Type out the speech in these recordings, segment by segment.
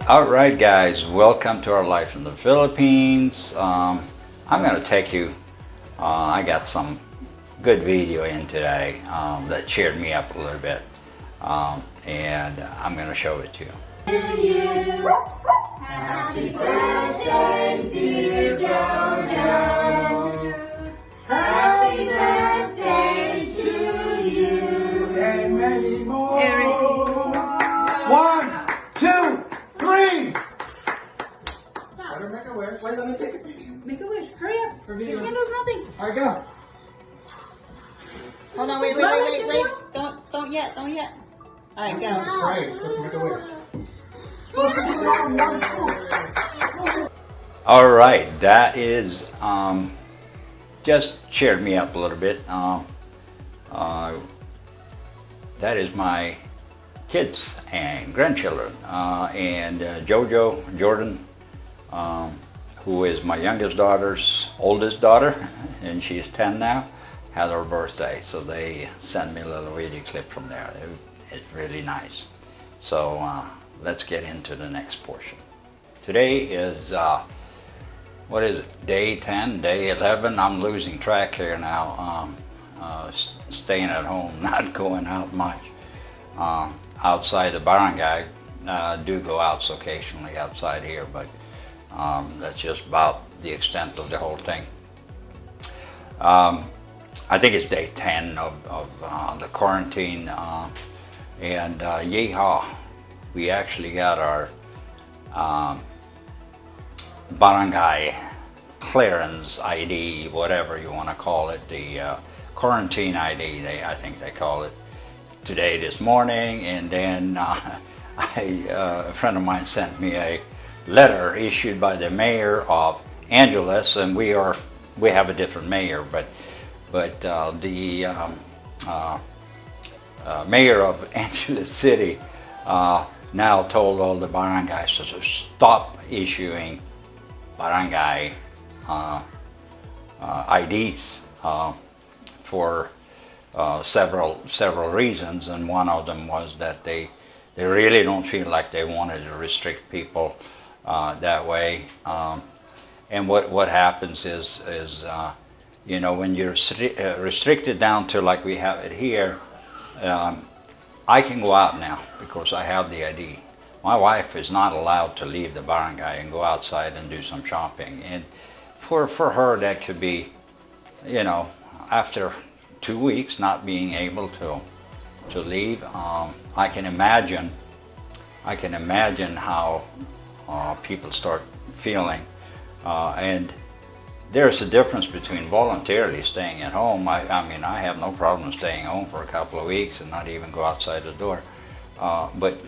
Alright guys, welcome to our life in the Philippines. I'm going to take you, I got some good video in today that cheered me up a little bit, and I'm going to show it to you. Happy birthday, dear Jojo. Happy birthday to you. And many more. 1, 2, 3. Better make a wish. Wait, let me take a picture. Make a wish. Hurry up. For Your video. candle's nothing. All right, go. Hold on, wait. Don't yet. All right, go. Pray. Let's make a wish. Alright, that is just cheered me up a little bit. That is my kids and grandchildren, and Jojo, Jordan, who is my youngest daughter's oldest daughter, and she's 10 now, had her birthday, so they sent me a little video clip from there. It's really nice. So let's get into the next portion. Today is, what is it, day 10, day 11? I'm losing track here now. Staying at home, not going out much. Outside the barangay, do go out occasionally outside here, but that's just about the extent of the whole thing. I think it's day 10 of the quarantine, and yeehaw, we actually got our barangay clearance ID, whatever you want to call it, the quarantine ID, I think they call it, today this morning. And then a friend of mine sent me a letter issued by the mayor of Angeles, and we have a different mayor, but the mayor of Angeles City now told all the barangays to stop issuing barangay IDs for several reasons, and one of them was that they really don't feel like they wanted to restrict people that way. And what happens is you know, when you're restricted down to like we have it here, I can go out now because I have the ID. My wife is not allowed to leave the barangay and go outside and do some shopping, and for her that could be, you know, after 2 weeks not being able to leave. I can imagine how people start feeling, and there's a difference between voluntarily staying at home. I mean, I have no problem staying home for a couple of weeks and not even go outside the door, but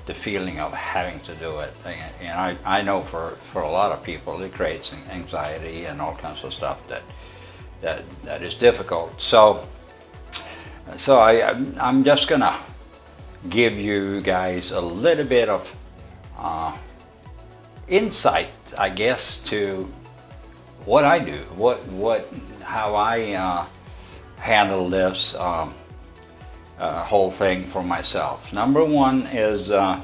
the feeling of having to do it, and I know for a lot of people it creates anxiety and all kinds of stuff that is difficult. So I'm just gonna give you guys a little bit of insight, I guess, to what I do, how I handle this whole thing for myself. Number one is I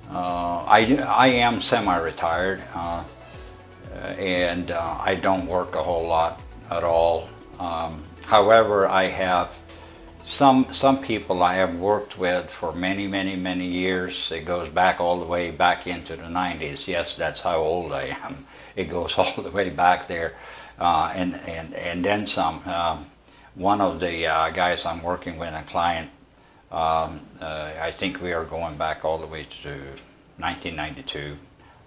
am semi-retired, and I don't work a whole lot at all. However, I have some people I have worked with for many years. It goes back all the way back into the 90s. Yes, that's how old I am. It goes all the way back there, and then some. One of the guys I'm working with, a client, I think we are going back all the way to 1992.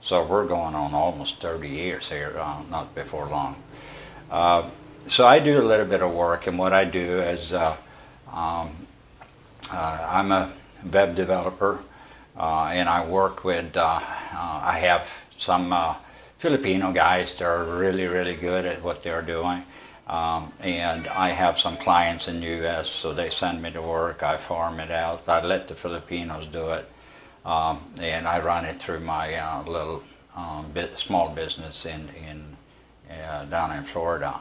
So we're going on almost 30 years here, not before long. So I do a little bit of work, and what I do is I'm a web developer, and I work with, I have some Filipino guys that are really good at what they're doing, and I have some clients in the U.S., so they send me the work, I farm it out, I let the Filipinos do it, and I run it through my little small business down in Florida,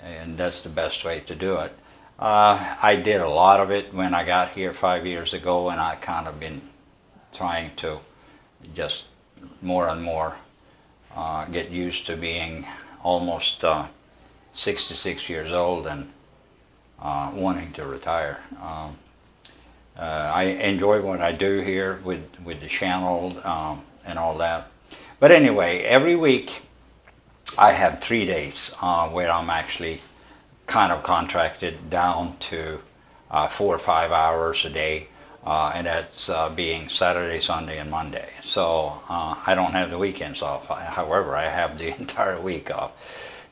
and that's the best way to do it. I did a lot of it when I got here 5 years ago, and I kind of been trying to just more and more get used to being almost 66 years old and wanting to retire. I enjoy what I do here with the channel and all that. But anyway, every week I have 3 days where I'm actually kind of contracted down to 4 or 5 hours a day, and that's being Saturday, Sunday, and Monday. So I don't have the weekends off. However, I have the entire week off.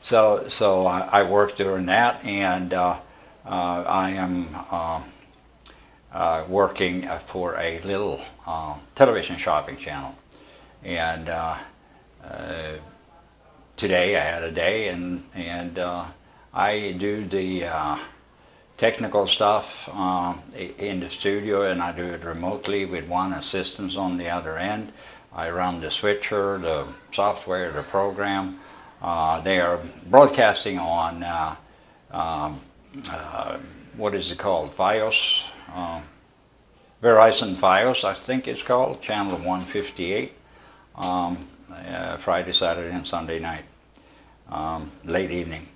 So I work during that, and I am working for a little television shopping channel. And today I had a day, and I do the technical stuff in the studio, and I do it remotely with one assistant on the other end. I run the switcher, the software, the program. They are broadcasting on what is it called? Fios, Verizon Fios, I think it's called, channel 158, Friday, Saturday, and Sunday night, late evening.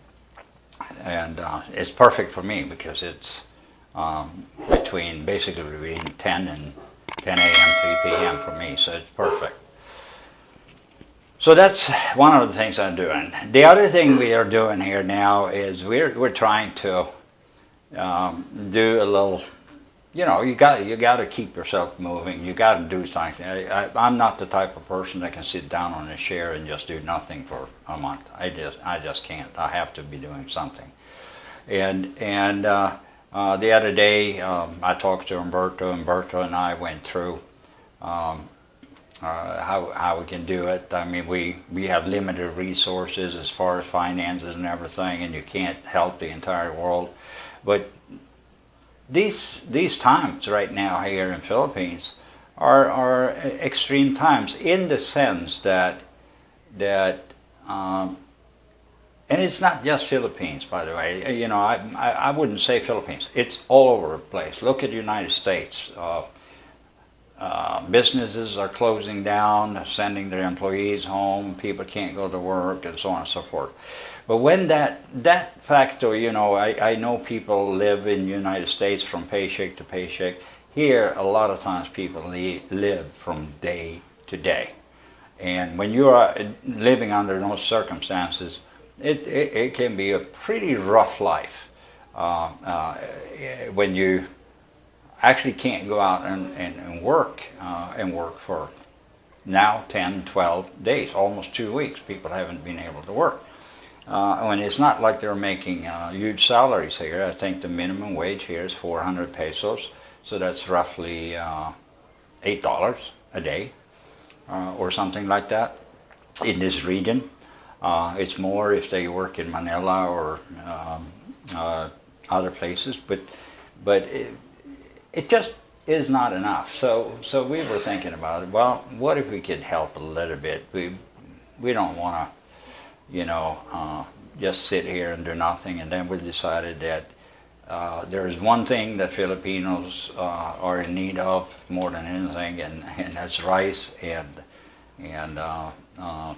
And it's perfect for me because it's basically between 10 and 10 a.m., 3 p.m. for me, so it's perfect. So that's one of the things I'm doing. The other thing we are doing here now is we're trying to do a little, you got to keep yourself moving. You got to do something. I'm not the type of person that can sit down on a chair and just do nothing for a month. I just can't. I have to be doing something. And the other day I talked to Umberto. Umberto and I went through how we can do it. I mean, we have limited resources as far as finances and everything, and you can't help the entire world. But these times right now here in Philippines are extreme times in the sense that and it's not just Philippines, by the way. I wouldn't say Philippines. It's all over the place. Look at the United States. Businesses are closing down, sending their employees home. People can't go to work, and so on and so forth. But when that factor, I know people live in the United States from paycheck to paycheck. Here, a lot of times people live from day to day. And when you are living under those circumstances, it can be a pretty rough life when you actually can't go out and work for now 10, 12 days, almost 2 weeks. People haven't been able to work. When it's not like they're making huge salaries here. I think the minimum wage here is 400 pesos, so that's roughly $8 a day or something like that in this region. It's more if they work in Manila or other places, but it just is not enough. So we were thinking about it. Well, what if we could help a little bit? We don't want to, just sit here and do nothing. And then we decided that there is one thing that Filipinos are in need of more than anything, and that's rice and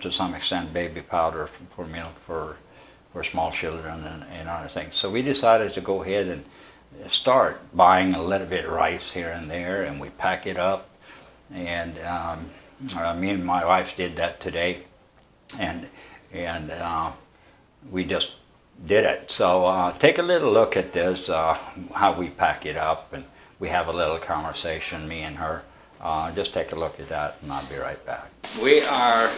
to some extent baby powder for milk for small children and other things. So we decided to go ahead and start buying a little bit of rice here and there, and we pack it up. And me and my wife did that today, and we just did it. So take a little look at this, how we pack it up, and we have a little conversation, me and her. Just take a look at that, and I'll be right back. We are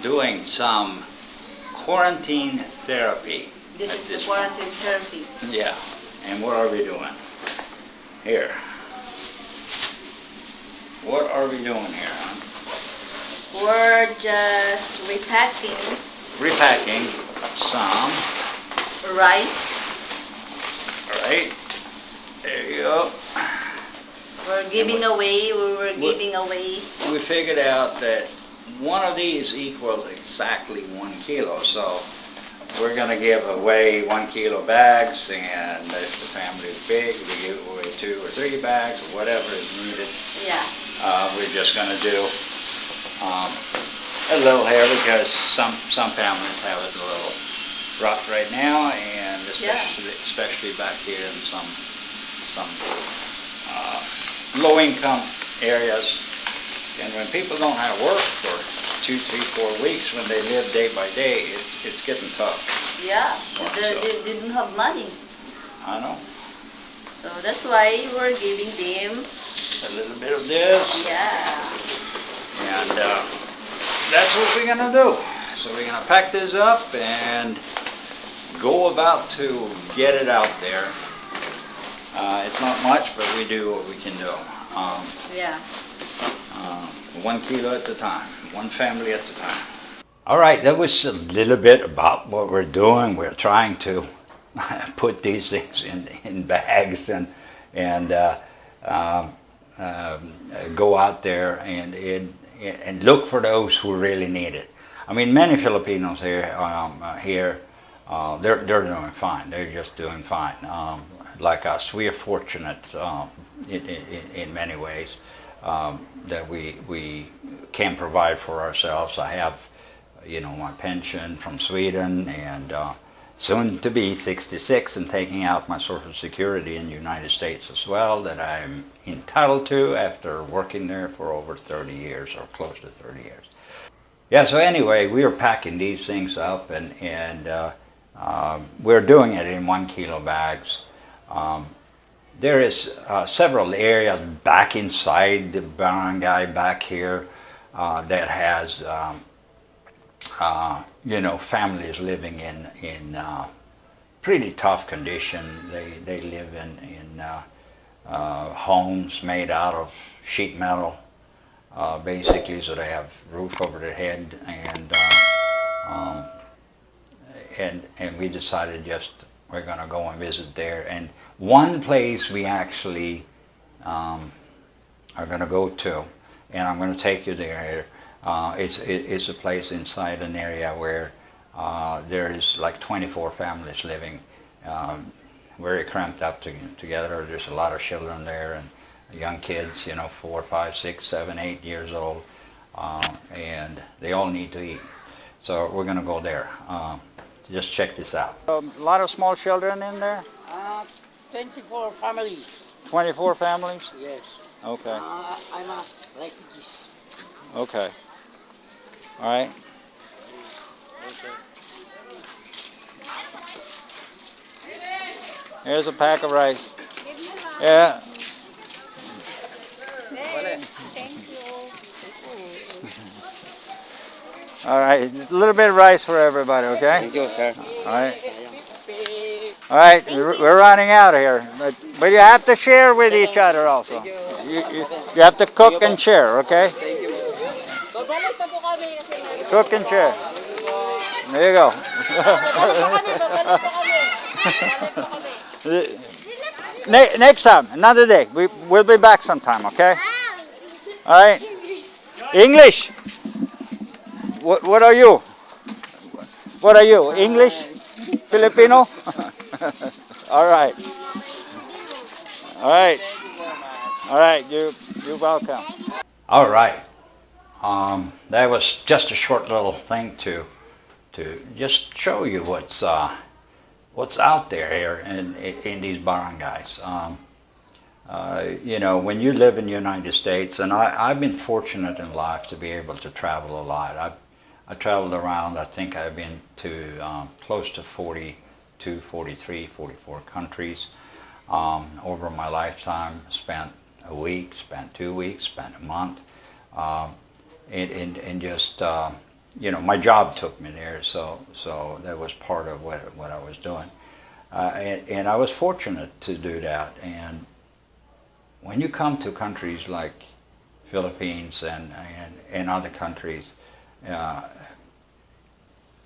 doing some quarantine therapy. This is the quarantine therapy. Yeah. And what are we doing here? What are we doing here, huh? We're just repacking some rice. All right. There you go. We're giving away. We figured out that one of these equals exactly 1 kilo. So we're going to give away 1 kilo bags, and if the family is big, we give away 2 or 3 bags or whatever is needed. Yeah. We're just going to do a little here because some families have it a little rough right now, and especially back here in some low-income areas. And when people don't have work for 2, 3, 4 weeks, when they live day by day, it's getting tough. Yeah, Or they so. didn't have money. I know. So that's why we're giving them. A little bit of this. Yeah. And that's what we're going to do. So we're going to pack this up and go about to get it out there. It's not much, but we do what we can do. Yeah. 1 kilo at a time, 1 family at a time. All right, that was a little bit about what we're doing. We're trying to put these things in bags and go out there and look for those who really need it. I mean, many Filipinos here they're doing fine. They're just doing fine. Like us, we are fortunate in many ways that we can provide for ourselves. I have, my pension from Sweden, and soon to be 66, and taking out my Social Security in the United States as well, that I'm entitled to after working there for over 30 years or close to 30 years. Yeah, so anyway, we are packing these things up, and we're doing it in 1 kilo bags. There is several areas back inside the barangay back here that has families living in pretty tough condition. They live in homes made out of sheet metal, basically, so they have roof over their head, and we decided we're going to go and visit there. And one place we actually are going to go to, and I'm going to take you there. It's a place inside an area where there is like 24 families living, very cramped up together. There's a lot of children there and young kids, 4, 5, 6, 7, 8 years old, and they all need to eat. So we're going to go there. Just check this out. A lot of small children in there? 24 families. 24 families? Yes. Okay. I'm like this. Okay. All right. Here's a pack of rice. Yeah. Thank you. All right. A little bit of rice for everybody, okay? Thank you, sir. All right. All right. We're running out of here, but you have to share with each other also. You have to cook and share, okay? Babalik pa po kami kasi Cook and share. There you go. babalik pa kami. Next time, another day. We'll be back sometime, okay? All right. English. What are you? What are you? English? Filipino? All right. All right. All right. You're welcome. All right. That was just a short little thing to just show you what's out there here in these barangays. When you live in the United States, and I've been fortunate in life to be able to travel a lot. I traveled around. I think I've been to close to 42, 43, 44 countries over my lifetime. Spent a week, spent 2 weeks, spent a month. And just my job took me there, so that was part of what I was doing, and I was fortunate to do that. And when you come to countries like Philippines and other countries,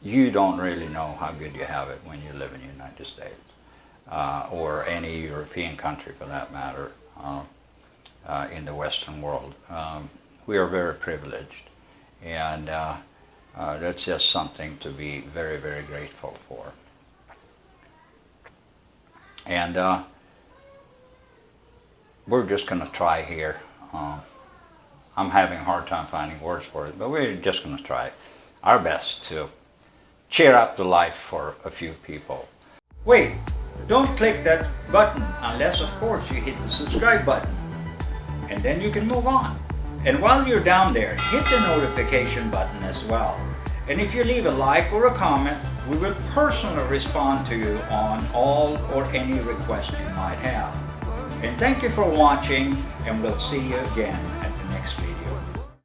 you don't really know how good you have it when you live in the United States or any European country for that matter, in the Western world. We are very privileged, and That's just something to be very, very grateful for. And we're just going to try here. I'm having a hard time finding words for it, but we're just going to try our best to cheer up the life for a few people. Wait, don't click that button unless, of course, you hit the subscribe button. And then you can move on. And while you're down there, hit the notification button as well. And if you leave a like or a comment, we will personally respond to you on all or any request you might have. And thank you for watching, and we'll see you again